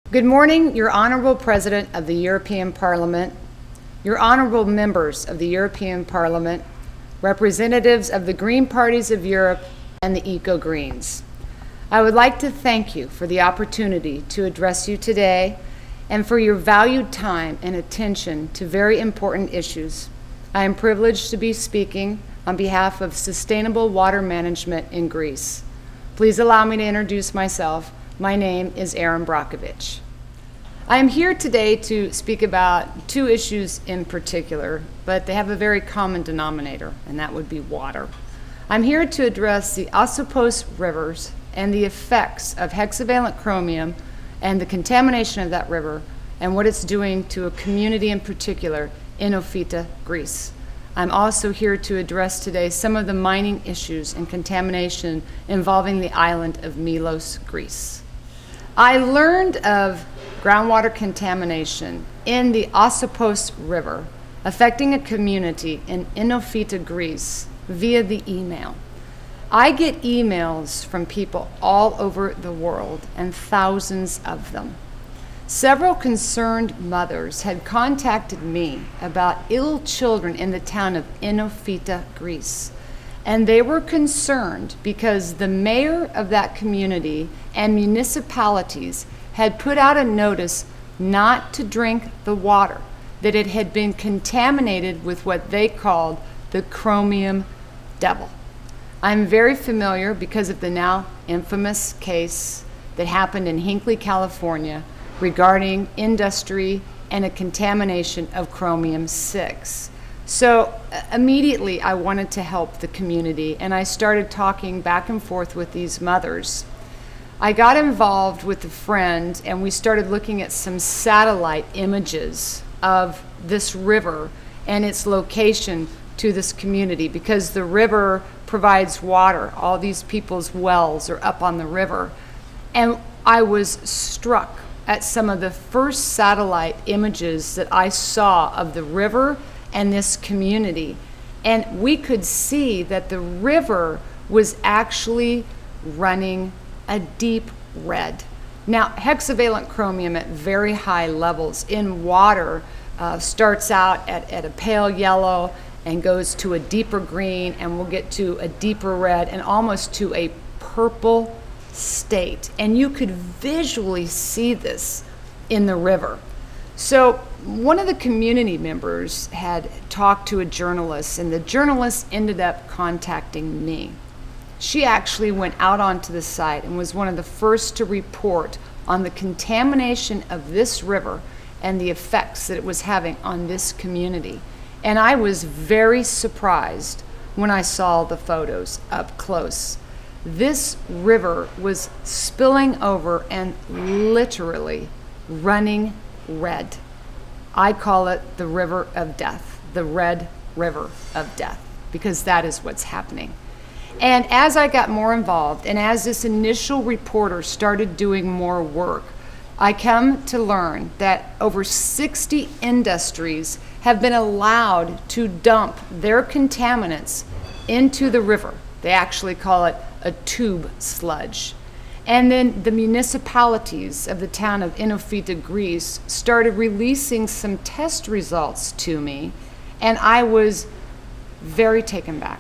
Good morning, Your Honorable President of the European Parliament, Your Honorable Members of the European Parliament, representatives of the Green Parties of Europe and the EcoGreens. I would like to thank you for the opportunity to address you today and for your valued time and attention to very important issues. I am privileged to be speaking on behalf of sustainable water management in Greece. Please allow me to introduce myself. My name is Erin Brockovich. I am here today to speak about two issues in particular, but they have a very common denominator, and that would be water. I'm here to address the Asopos rivers and the effects of hexavalent chromium and the contamination of that river and what it's doing to a community in particular in Ofita, Greece. I'm also here to address today some of the mining issues and contamination involving the island of Milos, Greece. I learned of groundwater contamination in the Asopos River affecting a community in Ofita, Greece via the email. I get emails from people all over the world, and thousands of them. Several concerned mothers had contacted me about ill children in the town of Ofita, Greece. And they were concerned because the mayor of that community and municipalities had put out a notice not to drink the water, that it had been contaminated with what they called the chromium devil. I'm very familiar because of the now infamous case that happened in Hinckley, California regarding industry and a contamination of chromium-6. So immediately I wanted to help the community, and I started talking back and forth with these mothers. I got involved with a friend, and we started looking at some satellite images of this river and its location to this community, because the river provides water. All these people's wells are up on the river. And I was struck at some of the first satellite images that I saw of the river and this community. And we could see that the river was actually running a deep red. Now, hexavalent chromium at very high levels in water starts out at a pale yellow and goes to a deeper green, and we'll get to a deeper red and almost to a purple state. And you could visually see this in the river. So one of the community members had talked to a journalist, and the journalist ended up contacting me. She actually went out onto the site and was one of the first to report on the contamination of this river and the effects that it was having on this community. And I was very surprised when I saw the photos up close. This river was spilling over and literally running red. I call it the river of death, the red river of death, because that is what's happening. And as I got more involved, and as this initial reporter started doing more work, I come to learn that over 60 industries have been allowed to dump their contaminants into the river. They actually call it a tube sludge. And then the municipalities of the town of Ofita, Greece started releasing some test results to me, and I was very taken back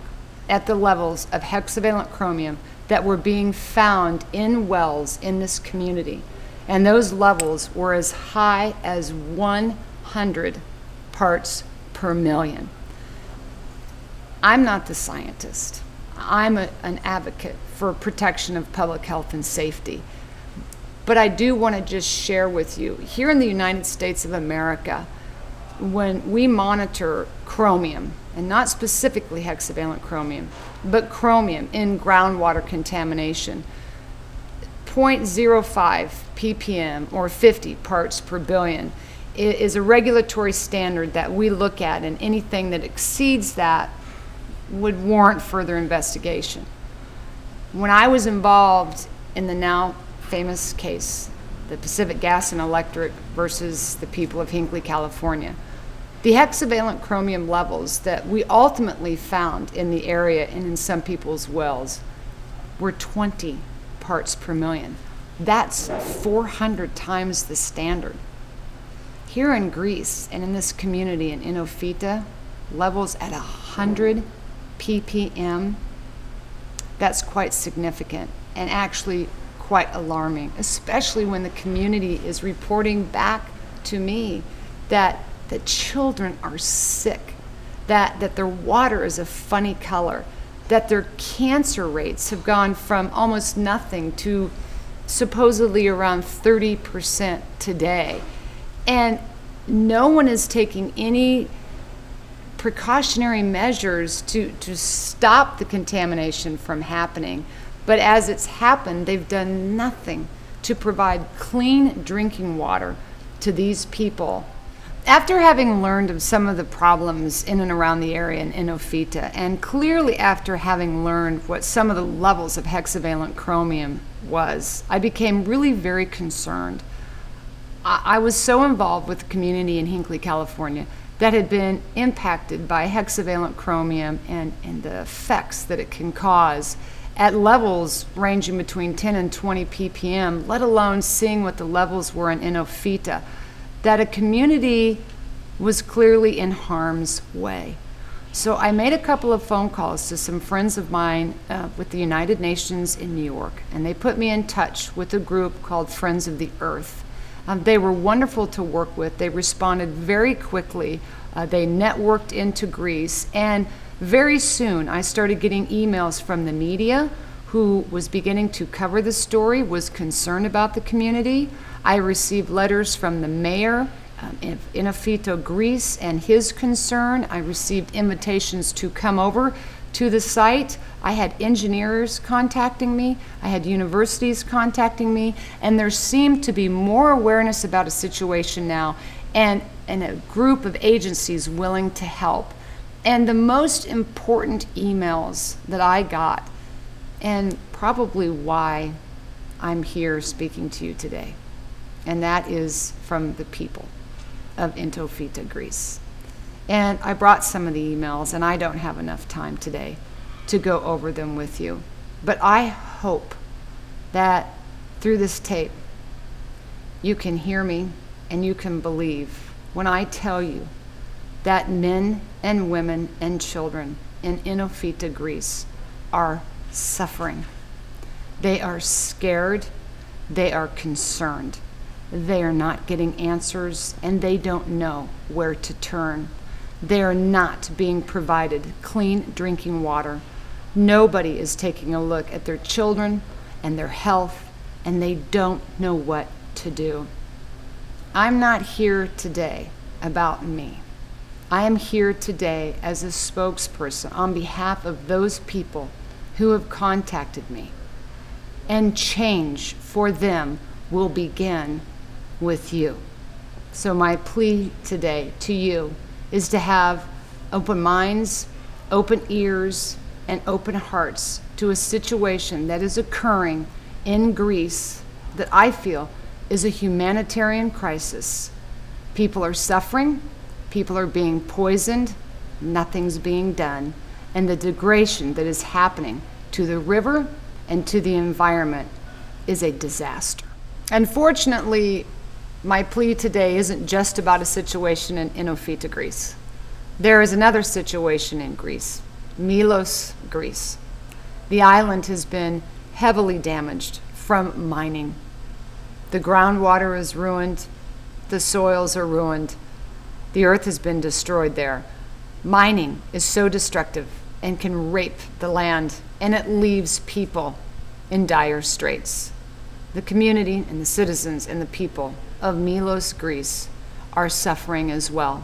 at the levels of hexavalent chromium that were being found in wells in this community. And those levels were as high as 100 parts per million. I'm not the scientist. I'm an advocate for protection of public health and safety. But I do want to just share with you, here in the United States of America, when we monitor chromium, and not specifically hexavalent chromium, but chromium in groundwater contamination, 0.05 ppm or 50 parts per billion is a regulatory standard that we look at, and anything that exceeds that would warrant further investigation. When I was involved in the now famous case, the Pacific Gas and Electric versus the people of Hinckley, California, the hexavalent chromium levels that we ultimately found in the area and in some people's wells were 20 parts per million. That's 400 times the standard. Here in Greece and in this community in Inofita, levels at 100 ppm, that's quite significant and actually quite alarming, especially when the community is reporting back to me that the children are sick, that their water is a funny color, that their cancer rates have gone from almost nothing to supposedly around 30% today. And no one is taking any precautionary measures to stop the contamination from happening. But as it's happened, they've done nothing to provide clean drinking water to these people. After having learned of some of the problems in and around the area in Inofita, and clearly after having learned what some of the levels of hexavalent chromium was, I became really very concerned. I was so involved with the community in Hinckley, California, that had been impacted by hexavalent chromium and the effects that it can cause at levels ranging between 10 and 20 ppm, let alone seeing what the levels were in Inofita, that a community was clearly in harm's way. So I made a couple of phone calls to some friends of mine with the United Nations in New York, and they put me in touch with a group called Friends of the Earth. They were wonderful to work with. They responded very quickly. They networked into Greece, and very soon I started getting emails from the media who was beginning to cover the story, was concerned about the community. I received letters from the mayor in Inofita, Greece, and his concern. I received invitations to come over to the site. I had engineers contacting me. I had universities contacting me, and there seemed to be more awareness about a situation now, and a group of agencies willing to help. And the most important emails that I got, and probably why I'm here speaking to you today, and that is from the people of Inofita, Greece. And I brought some of the emails, and I don't have enough time today to go over them with you. But I hope that through this tape, you can hear me and you can believe when I tell you that men and women and children in Inofita, Greece are suffering. They are scared. They are concerned. They are not getting answers, and they don't know where to turn. They are not being provided clean drinking water. Nobody is taking a look at their children and their health, and they don't know what to do. I'm not here today about me. I am here today as a spokesperson on behalf of those people who have contacted me. And change for them will begin with you. So my plea today to you is to have open minds, open ears, and open hearts to a situation that is occurring in Greece that I feel is a humanitarian crisis. People are suffering, people are being poisoned, nothing's being done, and the degradation that is happening to the river and to the environment is a disaster. Unfortunately, my plea today isn't just about a situation in Inofita, Greece. There is another situation in Greece, Milos, Greece. The island has been heavily damaged from mining. The groundwater is ruined, the soils are ruined, the earth has been destroyed there. Mining is so destructive and can rape the land, and it leaves people in dire straits. The community and the citizens and the people of Milos, Greece are suffering as well.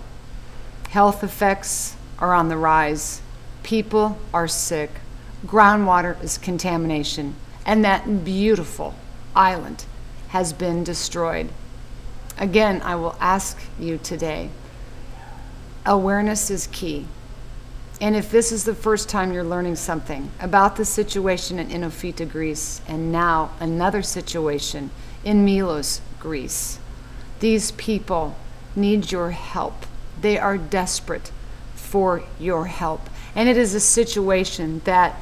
Health effects are on the rise. People are sick. Groundwater is contamination, and that beautiful island has been destroyed. Again, I will ask you today, awareness is key. And if this is the first time you're learning something about the situation in Inofita, Greece, and now another situation in Milos, Greece, these people need your help. They are desperate for your help. And it is a situation that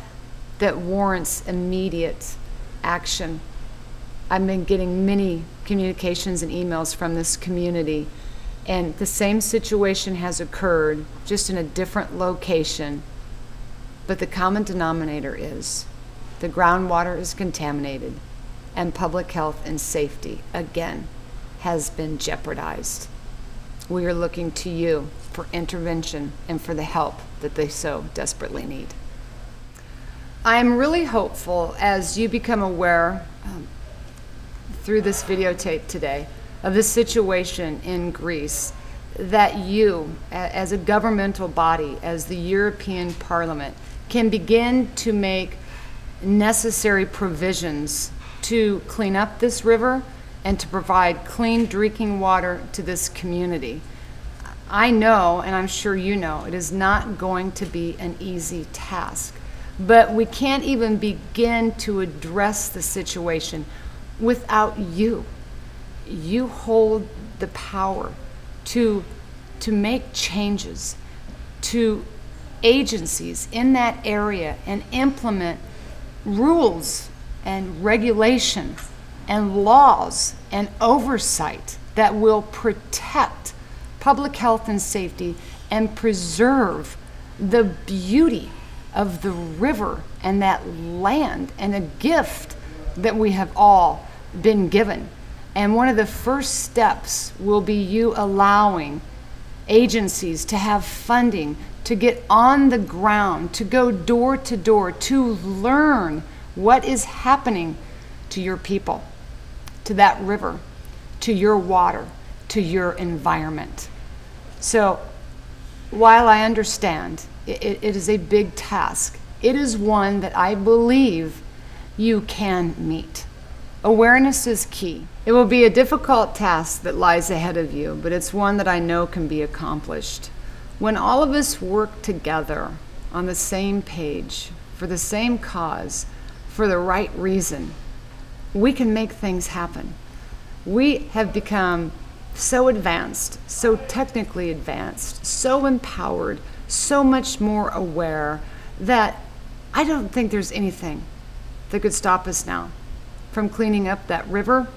warrants immediate action. I've been getting many communications and emails from this community, and the same situation has occurred, just in a different location. But the common denominator is the groundwater is contaminated, and public health and safety, again, has been jeopardized. We are looking to you for intervention and for the help that they so desperately need. I'm really hopeful, as you become aware through this videotape today of the situation in Greece, that you, as a governmental body, as the European Parliament, can begin to make necessary provisions to clean up this river and to provide clean drinking water to this community. I know, and I'm sure you know, it is not going to be an easy task, but we can't even begin to address the situation without you. You hold the power to make changes to agencies in that area and implement rules and regulation and laws and oversight that will protect public health and safety and preserve the beauty of the river and that land and a gift that we have all been given. And one of the first steps will be you allowing agencies to have funding to get on the ground, to go door to door, to learn what is happening to your people, to that river, to your water, to your environment. So while I understand it is a big task, it is one that I believe you can meet. Awareness is key. It will be a difficult task that lies ahead of you, but it's one that I know can be accomplished. When all of us work together on the same page, for the same cause, for the right reason, we can make things happen. We have become so advanced, so technically advanced, so empowered, so much more aware that I don't think there's anything that could stop us now from cleaning up that river,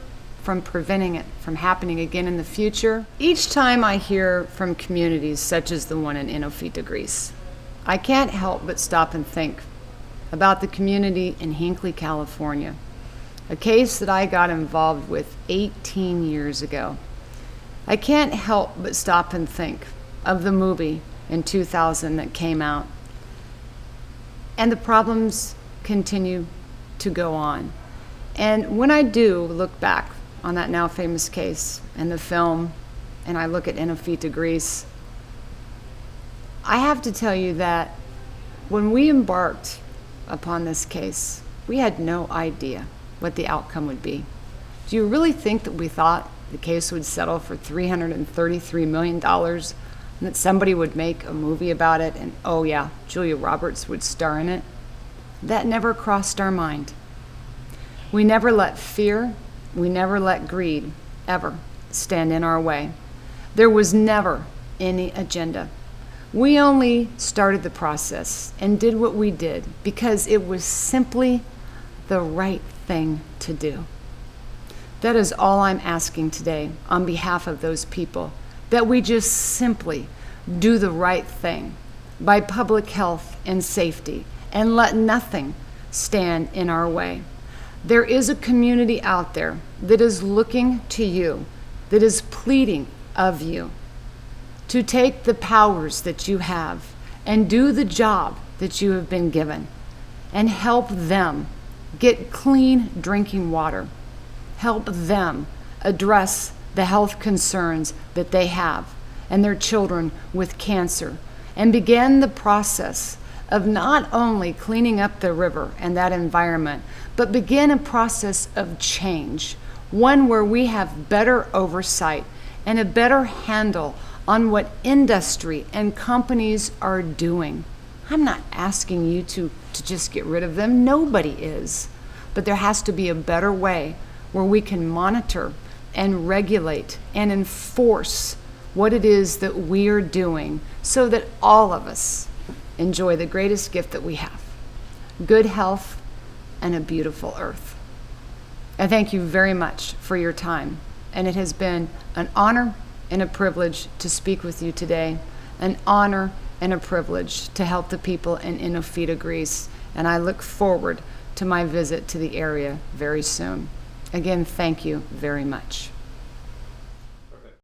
from preventing it from happening again in the future. Each time I hear from communities such as the one in Enofita, Greece, I can't help but stop and think about the community in Hinckley, California, a case that I got involved with 18 years ago. I can't help but stop and think of the movie in 2000 that came out, and the problems continue to go on. And when I do look back on that now famous case and the film, and I look at Enofita, Greece, I have to tell you that when we embarked upon this case, we had no idea what the outcome would be. Do you really think that we thought the case would settle for $333 million and that somebody would make a movie about it and, oh yeah, Julia Roberts would star in it? That never crossed our mind. We never let fear, we never let greed ever stand in our way. There was never any agenda. We only started the process and did what we did because it was simply the right thing to do. That is all I'm asking today on behalf of those people, that we just simply do the right thing by public health and safety and let nothing stand in our way. There is a community out there that is looking to you, that is pleading of you to take the powers that you have and do the job that you have been given and help them get clean drinking water. Help them address the health concerns that they have and their children with cancer, and begin the process of not only cleaning up the river and that environment, but begin a process of change, one where we have better oversight and a better handle on what industry and companies are doing. I'm not asking you to just get rid of them. Nobody is. But there has to be a better way where we can monitor and regulate and enforce what it is that we are doing so that all of us enjoy the greatest gift that we have: good health and a beautiful earth. I thank you very much for your time, and it has been an honor and a privilege to speak with you today, an honor and a privilege to help the people in Inofita, Greece, and I look forward to my visit to the area very soon. Again, thank you very much.